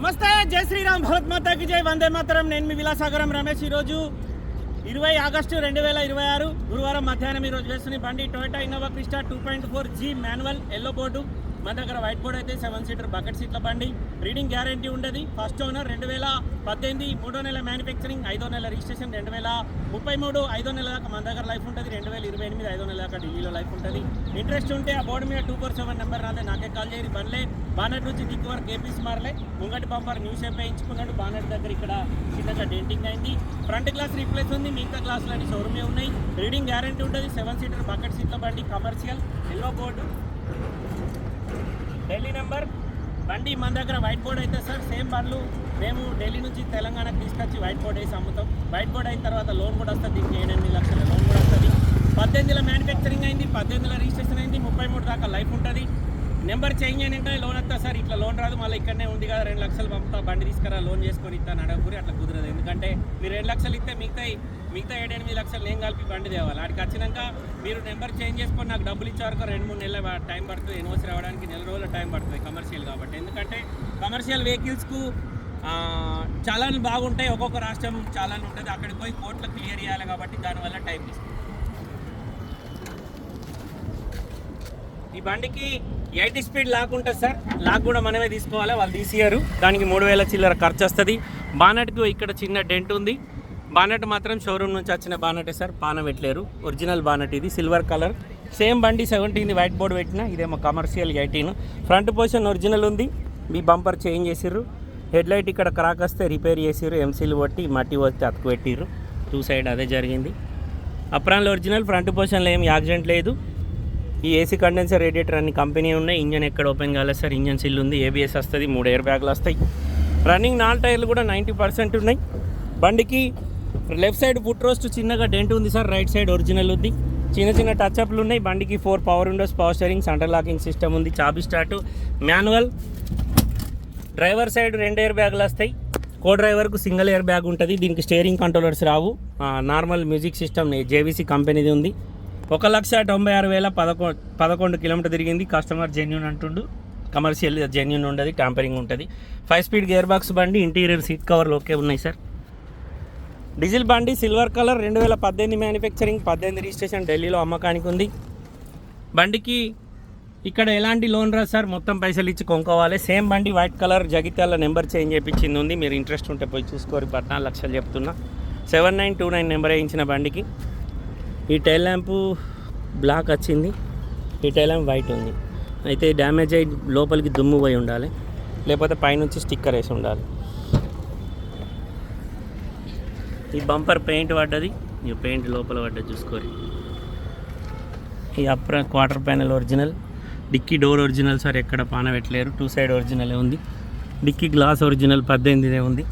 నమస్తే, జై శ్రీరామ్, భరత్ మాతాకి జై, వందే మాతరం. నేను మీ విలాసాగరం రమేష్. ఈరోజు 20 ఆగస్టు 2026 గురువారం మధ్యాహ్నం ఈరోజు వేస్తున్న బండి Toyota Innova Crysta 2.4G manual yellow board. మన దగ్గర వైట్ బోర్డ్ అయితే 7 సీటర్ బకెట్ సీట్ల బండి. రీడింగ్ గ్యారంటీ ఉండదు. ఫస్ట్ ఓనర్ 2018, 3వ నెల మ్యానుఫ్యాక్చరింగ్, 5వ నెల రిజిస్ట్రేషన్, 2033, 5వ నెల దాకా మన దగ్గర లైఫ్ ఉంటుంది. 2028, 5వ నెల దాకా ఢిల్లీలో లైఫ్ ఉంటుంది. ఇంట్రెస్ట్ ఉంటే ఆ బోర్డు మీద 247 నెంబర్ రాదే, నాకే కాల్ చేయరు. బండ్లే బానెట్ నుంచి దిక్కు వరకు ఏపీస్ మారలే. ముంగటి బంపర్ న్యూ షేప్ వేయించుకున్నాడు. బానెట్ దగ్గర ఇక్కడ చిన్నగా డెంటింగ్ అయింది. ఫ్రంట్ గ్లాస్ రీప్లేస్ ఉంది. మిగతా గ్లాసులు అన్ని షోరూమే ఉన్నాయి. రీడింగ్ గ్యారంటీ ఉంటుంది. 7 సీటర్ బకెట్ సీట్ల బండి, commercial yellow board, Delhi number. బండి మన దగ్గర వైట్ బోర్డ్ అయితే సార్ సేమ్ బండ్లు మేము ఢిల్లీ నుంచి తెలంగాణకు తీసుకొచ్చి వైట్ బోర్డ్ వేసి అమ్ముతాం. వైట్ బోర్డ్ అయిన తర్వాత లోన్ కూడా వస్తుంది. దీనికి 7-8 లక్షల లోన్ కూడా వస్తుంది. 18 మ్యానుఫ్యాక్చరింగ్ అయింది, 18 రిజిస్ట్రేషన్ అయింది, 33 దాకా లైఫ్ ఉంటుంది. నెంబర్ చేంజ్ అయినంటే లోన్ వస్తా సార్. ఇట్లా లోన్ రాదు. మళ్ళీ ఇక్కడనే ఉంది కదా 2 లక్షలు పంపుతా, బండి తీసుకురా లోన్ చేసుకొని ఇస్తాను అడగకూరి, అట్లా కుదరదు. ఎందుకంటే మీరు 2 లక్షలు ఇస్తే మిగతా 7-8 లక్షలు నేను కలిపి బండి తేవాలి. ఆడికి వచ్చినాక మీరు నెంబర్ చేంజ్ చేసుకొని నాకు డబ్బులు ఇచ్చే వరకు 2-3 నెలల టైం పడుతుంది. ఎన్ఓసి రావడానికి 4 రోజుల టైం పడుతుంది కమర్షియల్ కాబట్టి. ఎందుకంటే కమర్షియల్ వెహికల్స్కు చాలాను బాగుంటాయి. ఒక్కొక్క రాష్ట్రం చాలాను ఉంటుంది. అక్కడికి పోయి కోర్టులో క్లియర్ చేయాలి కాబట్టి దానివల్ల టైం తీసుకుంటుంది. ఈ బండికి 80 స్పీడ్ లాక్ ఉంటుంది సార్. లాక్ కూడా మనమే తీసుకోవాలి, వాళ్ళు తీసియారు. దానికి 3000 చిల్లర ఖర్చు వస్తుంది. బానెట్కు ఇక్కడ చిన్న డెంట్ ఉంది. బానెట్ మాత్రం షోరూమ్ నుంచి వచ్చిన బానెటే సార్, పాన పెట్టలేరు. ఒరిజినల్ బానెట్ ఇది, సిల్వర్ కలర్. సేమ్ బండి 17 వైట్ బోర్డ్ పెట్టిన, ఇదేమో కమర్షియల్ 18. ఫ్రంట్ పొజిషన్ ఒరిజినల్ ఉంది. మీ బంపర్ చేంజ్ చేసిర్రు. హెడ్ లైట్ ఇక్కడ క్రాక్ వస్తే రిపేర్ చేసిర్రు. ఎంసీలు కొట్టి మట్టి వస్తే అతుకు పెట్టిర్రు. 2 సైడ్ అదే జరిగింది. అప్రాన్లో ఒరిజినల్. ఫ్రంట్ పొజిషన్లో ఏం యాక్సిడెంట్ లేదు. ఈ ఏసీ కండెన్సర్, రేడియేటర్ అన్ని కంపెనీ ఉన్నాయి. ఇంజన్ ఎక్కడ ఓపెన్ కాలేదు సార్. ఇంజన్ సిల్ ఉంది. ఏబిఎస్ వస్తుంది. 3 ఎయిర్ బ్యాగ్లు వస్తాయి. రన్నింగ్ 4 టైర్లు కూడా 90% ఉన్నాయి. బండికి లెఫ్ట్ సైడ్ ఫుట్ రోస్ట్ చిన్నగా డెంట్ ఉంది సార్. రైట్ సైడ్ ఒరిజినల్ ఉంది. చిన్న చిన్న టచ్అప్లు ఉన్నాయి. బండికి 4 power windows, power steering, centre locking system ఉంది. చాబీ start, manual. Driver side 2 air బ్యాగ్లు వస్తాయి. కో డ్రైవర్కు సింగిల్ ఎయిర్ బ్యాగ్ ఉంటుంది. దీనికి స్టీరింగ్ కంట్రోలర్స్ రావు. నార్మల్ మ్యూజిక్ సిస్టమ్ జేవీసీ కంపెనీది ఉంది. 1,96,000 11 కిలోమీటర్ తిరిగింది. కస్టమర్ జెన్యూన్ అంటుండు. కమర్షియల్ జెన్యూన్ ఉండదు, ట్యాంపరింగ్ ఉంటుంది. 5 స్పీడ్ గేర్ బాక్స్ బండి. ఇంటీరియర్ సీట్ కవర్లు ఓకే ఉన్నాయి సార్. డీజిల్ బండి, సిల్వర్ కలర్. 2018 manufacturing, 18 registration. ఢిల్లీలో అమ్మకానికి ఉంది. బండికి ఇక్కడ ఎలాంటి లోన్ రాదు సార్. మొత్తం పైసలు ఇచ్చి కొనుక్కోవాలి. సేమ్ బండి white colour, Jagtial number change చేయించింది ఉంది. మీరు ఇంట్రెస్ట్ ఉంటే పోయి చూసుకోరు. 14 లక్షలు చెప్తున్నా. 7929 నెంబర్ వేయించిన బండికి. ఈ టైల్ ల్యాంపు బ్లాక్ వచ్చింది. ఈ టైల్ ల్యాంప్ వైట్ ఉంది. అయితే డ్యామేజ్ అయ్యి లోపలికి దుమ్ము పోయి ఉండాలి, లేకపోతే పైనుంచి స్టిక్కర్ వేసి ఉండాలి. ఈ బంపర్ పెయింట్ పడ్డది. ఈ పెయింట్ లోపల పడ్డది చూసుకోరు. ఈ upper quarter panel original. Dickey door original sir. ఎక్కడ పాన పెట్టలేరు. 2 సైడ్ ఒరిజినలే ఉంది. డిక్కీ గ్లాస్ ఒరిజినల్ 18 ఉంది.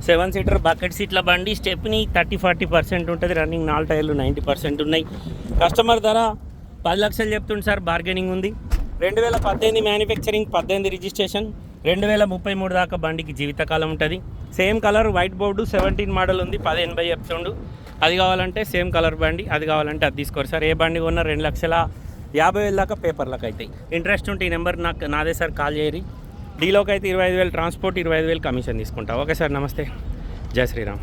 7 సీటర్ బకెట్ సీట్ల బండి. స్టెప్ని 30-40% ఉంటుంది. రన్నింగ్ 4 టైర్లు 90% ఉన్నాయి. కస్టమర్ ధర 10 లక్షలు చెప్తుంది సార్. బార్గెనింగ్ ఉంది. 2018 మ్యానుఫ్యాక్చరింగ్, 18 రిజిస్ట్రేషన్. 2033 దాకా బండికి జీవితకాలం ఉంటుంది. Same colour white board. 17 model ఉంది. 1080 చెప్తుండు. అది కావాలంటే సేమ్ కలర్ బండి, అది కావాలంటే అది తీసుకోరు సార్. ఏ బండి కొన్నా 2,50,000 దాకా పేపర్లకు అవుతాయి. ఇంట్రెస్ట్ ఉంటే ఈ నెంబర్ నాదే సార్, కాల్ చేయరి. డీలోకి అయితే 25,000 ట్రాన్స్పోర్ట్, 25,000 కమిషన్ తీసుకుంటా. ఓకే సార్, నమస్తే, జై శ్రీరామ్.